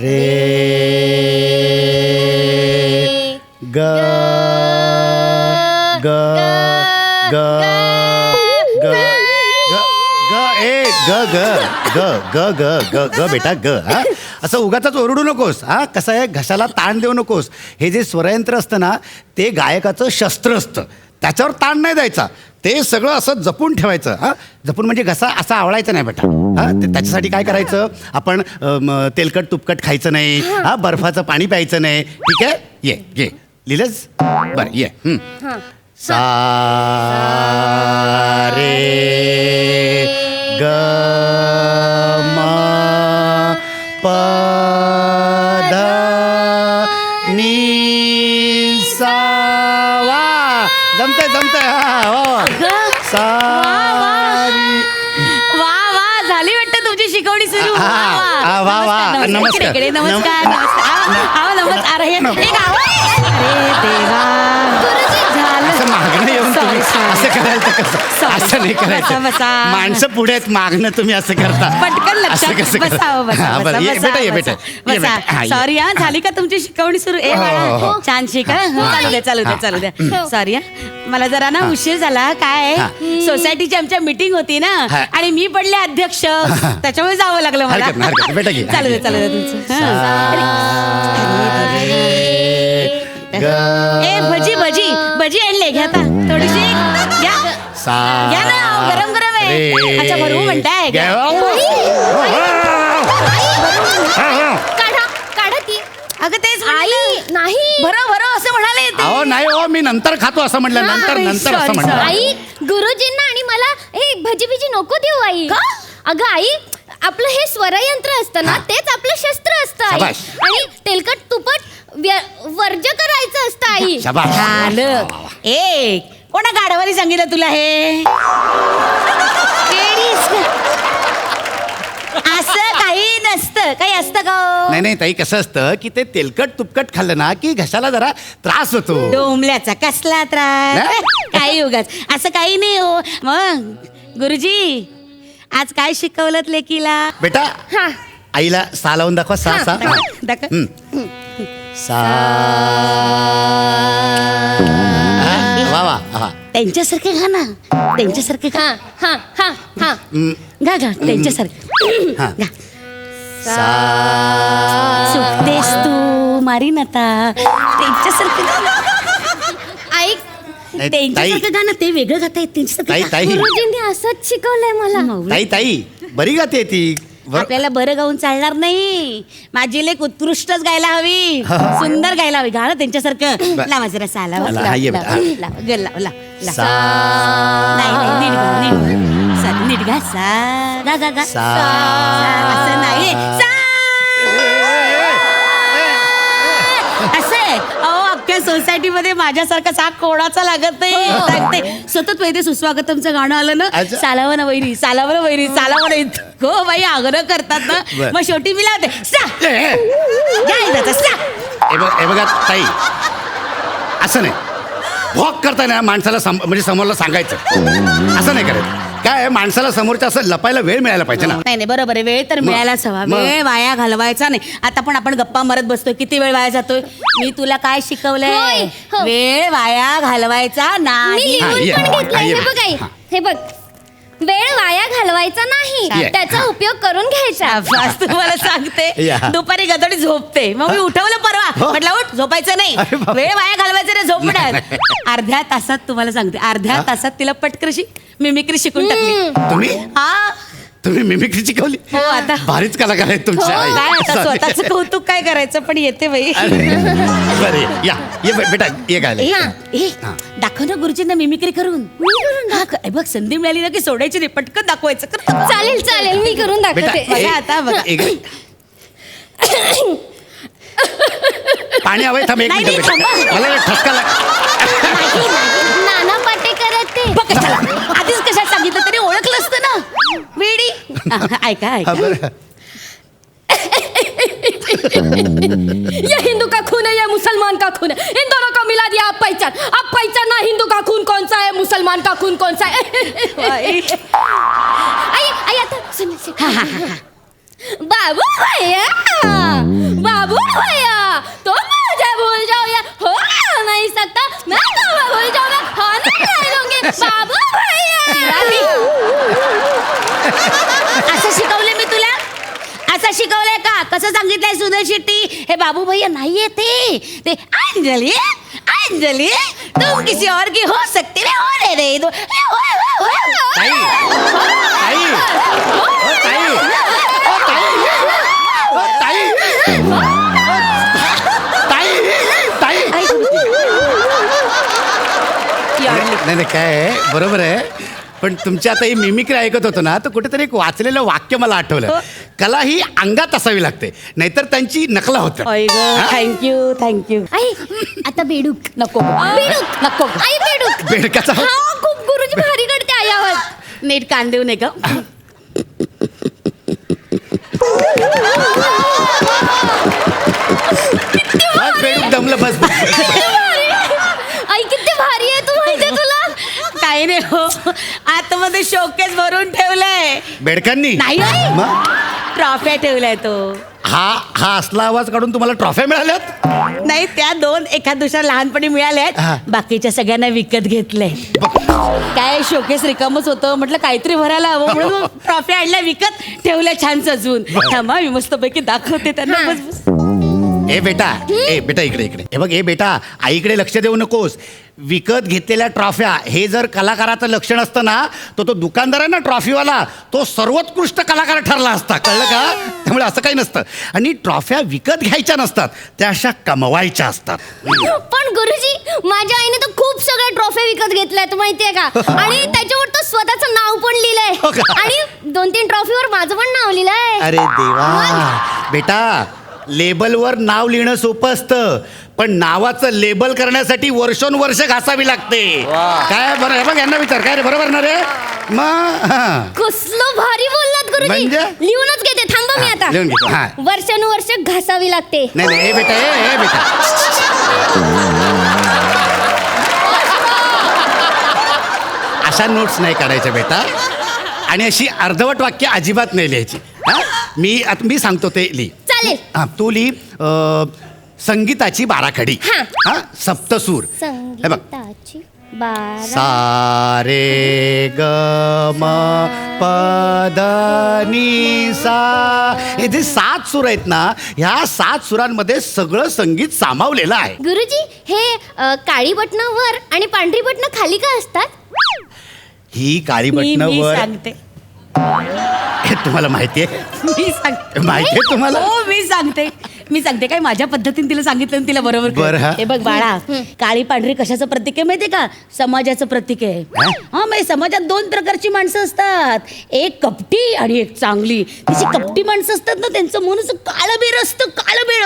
रे ग ग ग ग ग ए ग ग ग ग ग ग ग बेटा ग हा असं उगाच ओरडू नकोस हा. कसं आहे, घशाला ताण देऊ नकोस. हे जे स्वरयंत्र असतं ना ते गायकाचं शस्त्र असतं, त्याच्यावर ताण नाही द्यायचा. ते सगळं असं जपून ठेवायचं हा. जपून म्हणजे घसा असा आवळायचा नाही बेटा हा. त्याच्यासाठी काय करायचं आपण, तेलकट तुपकट खायचं नाही हा, बर्फाचं पाणी प्यायचं नाही. ठीक आहे, ये ये लिहिलंच बरं, ये सा रे ग म प ध नी सा. वा जमतंय जमतंय हा. वा सारी वा वा झाली वाटतं तुमची शिकवणी सुरू. वा वा नमस्कार नमस्कार नमस्कार. नमस्कार. अरे देवा असं मागणं येऊन तुम्ही असं करायचं कसं? असं नाही करायचं. माणसं पुढे आहेत, मागणं तुम्ही असं करता. पटकन लक्षात बसावं. बेटा. सॉरी हा, झाली का तुमची शिकवणी सुरू? ए बाळा छान शिका. चालू द्या. सॉरी हा, मला जरा ना उशीर झाला. काय सोसायटीची आमच्या मीटिंग होती ना आणि मी पडले अध्यक्ष, त्याच्यामुळे जावं लागलं मला. चालू द्या तुमचं. ए भजी भजी भजी आणले, घ्या आता थोडीशी घ्या ना. गरम गरम आहे. अच्छा भरू म्हणताय. अगं तेच आई नाही, भरो असं म्हणाले. अहो नाही हो, मी नंतर खातो असं म्हटलं. नंतर असं म्हटलं. आई गुरुजींना आणि मला हे भजी बिजी नको देऊ आई. अगं आई, आपलं हे स्वरयंत्र असतं ना तेच आपलं शस्त्र असतं आई. आणि तेलकट तुपट वर्ज करायचं असतं आई. झालं. एक कोणा गाढवानी सांगितलं तुला हे? असं काही नसतं. काही असतं का? नाही ताई, कसं असतं की ते तेलकट तुपकट खाल्लं ना की घशाला जरा त्रास होतो. डोंबल्याचा कसला त्रास? काही उगाच असं काही नाही हो. मग गुरुजी आज काय शिकवलं लेकीला? बेटा आईला सा लावून दाखवा. सा सा सा. वा वा. त्यांच्यासारखे खा ना, त्यांच्यासारखे खा. गा त्यांच्यासारखे गा. चुकतेस तू मारीन आता. त्यांच्यासारखं आई त्यांच्यासारखं गाणं ते वेगळं गाता येत. त्यांच्यासारखं गुरुजींनी असंच शिकवलंय मला. ताई बरी गाते ती. आपल्याला बरं गाऊन चालणार नाही. माझी लेक उत्कृष्टच गायला हवी, सुंदर गायला हवी. गाणं त्यांच्यासारखं लावा जरा. साला नीट गा. सा असं नाही. अख्ख्या सोसायटीमध्ये माझ्यासारखा साग कोणाचा लागत नाही. सतत वैद्य सुस्वागतमचं गाणं आलं ना, सालावं वैरी सालावं वैरी सालावं. हो बाई आग्रह करतात ना, मग शेवटी मी लावते. बघा ताई, असं नाही भॉक करताय ना माणसाला म्हणजे समोरला सांगायचं. असं नाही करायचं. काय माणसाला समोरच्या असं लपायला वेळ मिळायला पाहिजे ना. नाही बरोबर आहे, वेळ तर मिळायलाच हवा. वेळ वाया घालवायचा नाही. आता पण आपण गप्पा मारत बसतोय, किती वेळ वाया जातोय. मी तुला काय शिकवलंय? वेळ वाया घालवायचा नाही. हे बघ, वेळ वाया घालवायचा नाही, त्याचा उपयोग करून घ्यायचा. तुम्हाला सांगते, दुपारी गदडी झोपते, मग मी उठवलं परवा, म्हटलं उठ, झोपायचं नाही. वेळ वाया घालवायचं नाही, झोपणार. अर्ध्या तासात तुम्हाला सांगते, अर्ध्या तासात तिला पटकशी मिमिक्री शिकून टाकली. तुम्ही मिमिक्री शिकवली? हो. आता भारीच कलाकार आहेत तुमच्या. काय आता स्वतःच कौतुक काय करायचं, पण येते बाई. या बेटा, ये गायला. दाखव ना गुरुजींना मिमिक्री करून. बघ, संधी मिळाली ना की सोडायची नाही, पटकन दाखवायचं. चालेल, मी करून दाखवते. आता बघा, पाणी हवंय. थांब एक मिनिट बेटा, मला ठसका नाना पाटेकर ते. आधीच कशात सांगितलं तरी ओळखलं असतं ना वेडी. ऐका ये हिंदू का खून है, ये मुसलमान का खून है, इन दोनों को मिला दिया आप पहचान ना हिंदू का खून कौन सा है, मुसलमान का खून कौन सा है. आई आता बाबू भैया, बाबू भैया, तो मुझे भूल जाओया हो नहीं सकता, मैं तुम्हें भूल जाऊंगा, खाना नहीं लूंगी, बाबू भैया. असं शिकवलंय मी तुला, असं शिकवलंय का? कसं सांगितलंय सुंदर शेट्टी? हे बाबू भैया नाहीये ते अंजलि, अंजलि तुम किसी और की हो सकती है, होने दे दो. ताई, ताई, ओ ताई, ओ ताई, ओ ताई, ताई, ताई. नाही नाही काय आहे, बरोबर आहे. पण तुमच्या आता ही मिमिक्री ऐकत होतो ना, तर कुठेतरी एक वाचलेलं वाक्य मला आठवलं. कला ही अंगात असावी लागते, नाहीतर त्यांची नकला होतं. Thank you thank you. आई आता बेडूक नको बेडूक नको. आई बेडूक बेडकाचा हा खूप गुरुजी भारी करते आई आवाज. नीट कान देऊ नये का? बस बेडूक दमलं, बस बस. आई किती भारी आहे, तू माहितीये तुला? काही नाही हो, आतमध्ये शोकेस भरून ठेवलंय. बेडकांनी नाही मग ट्रॉफ्या ठेवलाय तो. हा असला आवाज काढून तुम्हाला ट्रॉफ्या मिळाल्यात? नाही, त्या 2 एखाद दुसऱ्या लहानपणी मिळाल्यात, हा. बाकीच्या सगळ्यांना विकत घेतलंय. काय शोकेस रिकामच होतं, म्हटलं काहीतरी भरायला हवं म्हणून ट्रॉफी आणल्या, विकत ठेवल्या छान सजवून. थांबा मी मस्तपैकी दाखवते त्यांना. हा. बस बस. ए बेटा इकडे इकडे हे बघ. ए बेटा, आईकडे लक्ष देऊ नकोस. विकत घेतलेल्या ट्रॉफ्या हे जर कलाकाराचं लक्षण असतं ना, तो दुकानदार आहे ना ट्रॉफीवाला, तो सर्वोत्कृष्ट कलाकार ठरला असता, कळलं का? त्यामुळे असं काही नसतं. आणि ट्रॉफ्या विकत घ्यायच्या नसतात, त्या अशा कमवायच्या असतात. पण गुरुजी, माझ्या आईने तर खूप सगळ्या ट्रॉफी विकत घेतल्यात माहितीये का? आणि त्याच्यावर तर स्वतःचं नाव पण हो लिहिलंय, का? आणि 2-3 ट्रॉफीवर माझं पण नाव लिहिलंय. अरे देवा. बेटा, लेबलवर नाव लिहिणं सोपं असतं, पण नावाचं लेबल करण्यासाठी वर्षोनवर्ष घासावी लागते. काय बरं, हे बघ यांना विचार, काय रे बरोबर ना रे? मग कसलं भारी बोललात गुरुजी. म्हणजे? लिहूनच घेते, थांबा मी हा, आता. लिहून घेतो, हा. वर्षानुवर्ष घासावी लागते. नाही नाही, ए बेटा, ए बेटा, अशा नोट्स नाही काढायच्या बेटा, आणि अशी अर्धवट वाक्य अजिबात नाही लिहायची. मी सांगतो ते लिही. चालेल. हा, तू लिही संगीताची बाराखडी. हा. सप्तसूर. हे बघ. संगीताची 12 सा रे ग म प ध नि सा. हे जे 7 सूर आहेत ना, ह्या 7 सुरांमध्ये सगळं संगीत सामावलेलं आहे. गुरुजी, हे काळी बटणं वर आणि पांढरी बटणं खाली का असतात? ही काळी मी बटणं वर. सांगते, हे तुम्हाला माहितीये? मी सांगते. माहितीये तुम्हाला? हो, मी सांगते काय माझ्या पद्धतीने तिला सांगितलं आणि तिला बरोबर कळलं. बरं, हा. हे बघ बाळा, काळी पांढरी कशाचं प्रतीक आहे माहितीये का? समाजाचं प्रतीक आहे. हा, म्हणजे समाजात 2 प्रकारची माणसं असतात, एक कपटी आणि एक चांगली. तशी कपटी माणसं असतात ना, त्यांचं मन असं काळबेर असतं, काळबेळ.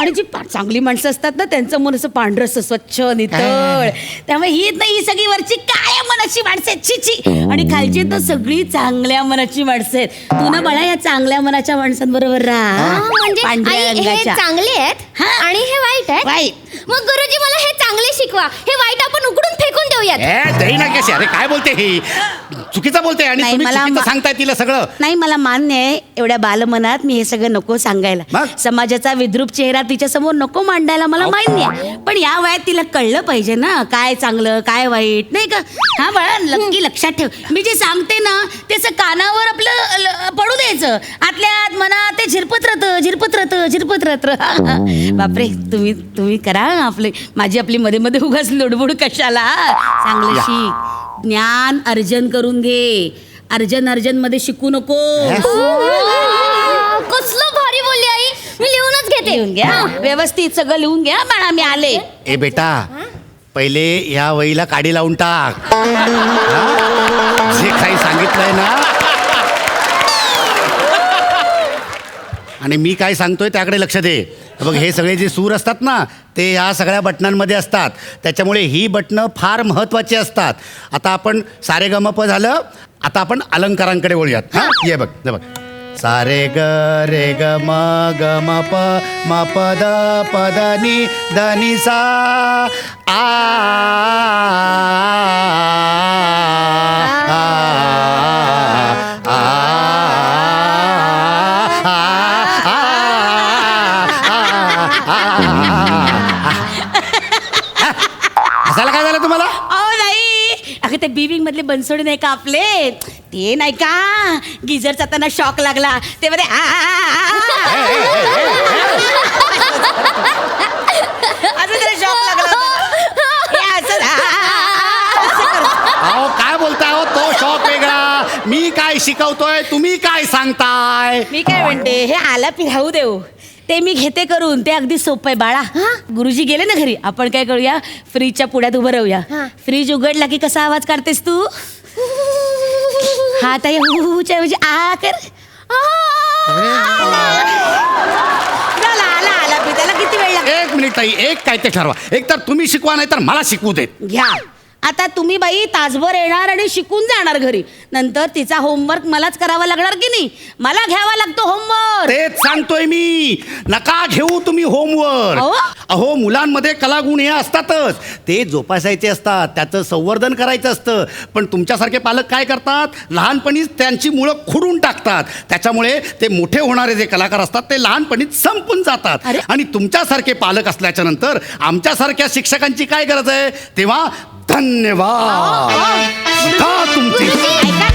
आणि जी चांगली माणसं असतात ना, त्यांचं मन असं पांढरं असं स्वच्छ नितळ. त्यामुळे ही सगळी वरची काळ्या मनाची माणसं आहेत, छी. आणि खालची तर सगळी चांगल्या मनाची माणसं आहेत. तू ना बाळा या चांगल्या मनाच्या माणसांबरोबर राहा. म्हणजे पांढऱ्या आई, हे रंगाच्या. चांगले आहेत हा. आणि हे वाईट आहेत. वाईट. मग गुरुजी, मला हे चांगले शिकवा, हे वाईट आपण उकडून फेकून देऊयात. ए दही ना कशी? अरे काय बोलते ही? चुकीचं बोलते, आणि नाही, तुम्ही मला चुकीचं सांगताय तिला सगळं. नाही, मला मान्य आहे एवढ्या बालमनात मी हे सगळं नको सांगायला. मग? समाजाचा विद्रूप चेहरा तिच्या समोर नको मांडायला, मला मान्य आहे. पण या वयात तिला कळलं पाहिजे ना, काय चांगलं काय वाईट, नाही का? हा बाळा, नक्की लक्षात ठेव, मी जे सांगते ना त्याचं कानावर आपलं पडू द्यायचं. आतल्या आत मनात ते झिरपत राहतं. बापरे, तुम्ही करा माझी आपली मध्ये मध्ये उगाच लुडबुड कशाला? चांगलं शिक, ज्ञान अर्जन करून घे. अर्जन मध्ये शिकू नको. कसलं भारी बोलली आई, मी लिहूनच घेते. लिहून घ्या, व्यवस्थित सगळं लिहून घ्या बाळा, मी आले. ए बेटा, पहिले ह्या वहीला काडी लावून टाक. हा? जे काही सांगितलंय ना, आणि मी काय सांगतोय त्याकडे लक्ष दे. बघ, हे सगळे जे सूर असतात ना, ते ह्या सगळ्या बटनांमध्ये असतात. त्याच्यामुळे ही बटणं फार महत्त्वाची असतात. आता आपण सारे ग म प झालं, आता आपण अलंकारांकडे वळूयात. हा, ये बघ, हे बघ. सारे ग रे ग म प द नि सा आ आ आ बनसोडे नाही का आपले, ते नाही का गिझरचा त्यांना शॉक लागला ते मध्ये अजून त्याला शॉक लागला अहो काय बोलताय हो, तो शॉक वेगळा, मी काय शिकवतोय तुम्ही काय सांगताय. मी काय म्हणते, हे आलापी राहू देऊ, ते मी घेते करून, ते अगदी सोपं आहे बाळा. गुरुजी गेले ना घरी, आपण काय करूया, फ्रीजच्या पुढ्यात उभं राहूया. फ्रीज उघडला की कसा आवाज काढतेस तू, हा ताई हुच्या म्हणजे आ कर, आला आला आला पी, त्याला किती वेळ लागतो. एक मिनिट ताई, एक काय ते ठरवा, एक तर तुम्ही शिकवा नाही तर मला शिकवू देत. घ्या आता तुम्ही बाई तासभर येणार आणि शिकून जाणार घरी, नंतर तिचा होमवर्क मलाच करावा लागणार की नाही, मला घ्यावा लागतो होमवर्क. तेच सांगतोय मी, नका घेऊ तुम्ही होमवर्क. अहो? अहो मुलांमध्ये कलागुण हे असतातच, ते जोपासायचे असतात, त्याचं संवर्धन करायचं असतं. पण तुमच्यासारखे पालक काय करतात, लहानपणीच त्यांची मुळं खुडून टाकतात. त्याच्यामुळे ते मोठे होणारे जे कलाकार असतात ते लहानपणीच संपून जातात. अरे? आणि तुमच्यासारखे पालक असल्याच्या नंतर आमच्यासारख्या शिक्षकांची काय गरज आहे. तेव्हा धन्यवाद. का तुमची ऐका